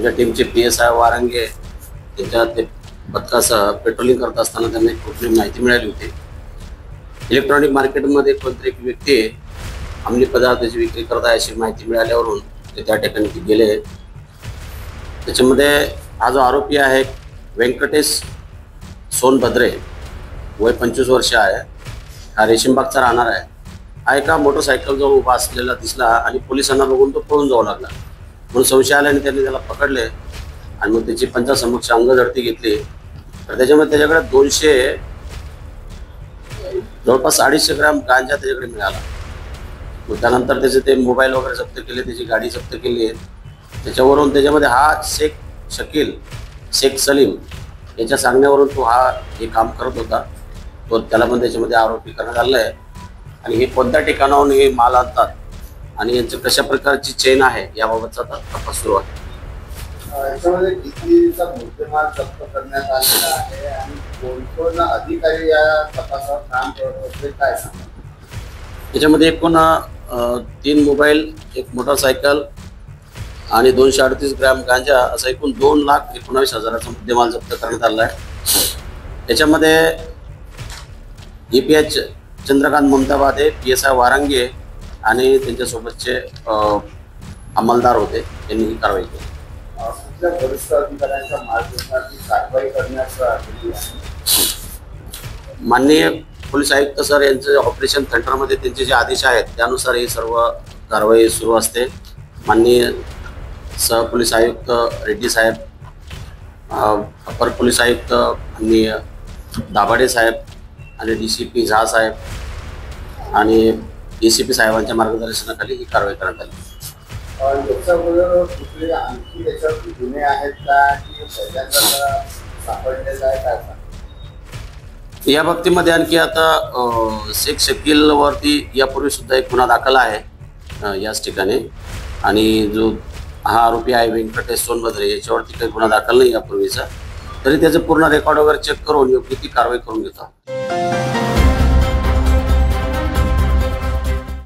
आमच्या टीमचे PSI वारंगे त्यांच्या ते पथकासह पेट्रोलिंग करत असताना त्यांना एक कुठली माहिती मिळाली होती। इलेक्ट्रॉनिक मार्केटमध्ये कोणतरी एक व्यक्ती अंमली पदार्थाची विक्री करत आहे अशी माहिती मिळाल्यावरून ते त्या ठिकाणी गेले। त्याच्यामध्ये हा जो आरोपी आहे व्यंकटेश सोनभद्रे, वय 25 वर्ष आहे, हा रेशीमबागचा राहणार आहे। हा एका मोटरसायकलवर उभा असलेला दिसला आणि पोलिसांना बघून तो पळून जाऊ लागला। म्हणून संशय आल्याने त्यांनी त्याला पकडले आणि मग त्याची पंचासमक्ष अंगझडती घेतली। तर त्याच्यामध्ये त्याच्याकडे जवळपास 250 ग्रॅम गांजा त्याच्याकडे मिळाला। मग त्यानंतर त्याचे ते मोबाईल वगैरे जप्त केले, त्याची गाडी जप्त केली। त्याच्यावरून त्याच्यामध्ये हा शेख सलीम याच्या सांगण्यावरून तो हे काम करत होता, तो त्याला पण त्याच्यामध्ये आरोपी करण्यात आला आहे। आणि हे कोणत्या ठिकाणाहून हे माल आणतात आणि यांचं कशा प्रकारची चेन आहे याबाबतचा तपास सुरू आहे। याच्यामध्ये कितीचा मुद्देमाल जप्त करण्यात आलेला आहे आणि कोण अधिकारी या तपासात काम करत होते काय सांगा? याच्यामध्ये एकूण 3 मोबाईल, 1 मोटरसायकल आणि 238 ग्रॅम गांजा असा एकूण 2,19,000चा मुद्देमाल जप्त करण्यात आला आहे। याच्यामध्ये EPH चंद्रकांत ममताबादे, PSI वारंगे आणि त्यांच्यासोबतचे अंमलदार होते, यांनी ही कारवाई केली। कुठल्या वरिष्ठ अधिकाऱ्यांच्या मार्गदर्शनाखाली कारवाई करण्याचा माननीय पोलीस आयुक्त सर यांचे ऑपरेशन सेंटरमध्ये त्यांचे जे आदेश आहेत त्यानुसार ही सर्व कारवाई सुरू असते। माननीय सहपोलीस आयुक्त रेड्डी साहेब, अपर पोलीस आयुक्त माननीय दाभाडे साहेब आणि DCP झा साहेब आणि DCP साहेबांच्या मार्गदर्शनाखाली ही कारवाई करण्यात आली। याच्याबरोबर कुठले आणखी त्याच्यावरती गुन्हे आहेत का की पहिल्यांदा सापडलेला आहे काय? या बाबतीमध्ये आणखी आता शेख शकीलवरती यापूर्वी सुद्धा एक गुन्हा दाखल आहे याच ठिकाणी, आणि जो हा आरोपी आहे व्यंकटेश सोनभद्रे याच्यावरती काही गुन्हा दाखल नाही यापूर्वीचा, तरी त्याचं पूर्ण रेकॉर्ड वगैरे चेक करून योग्य ती कारवाई करून घेतो।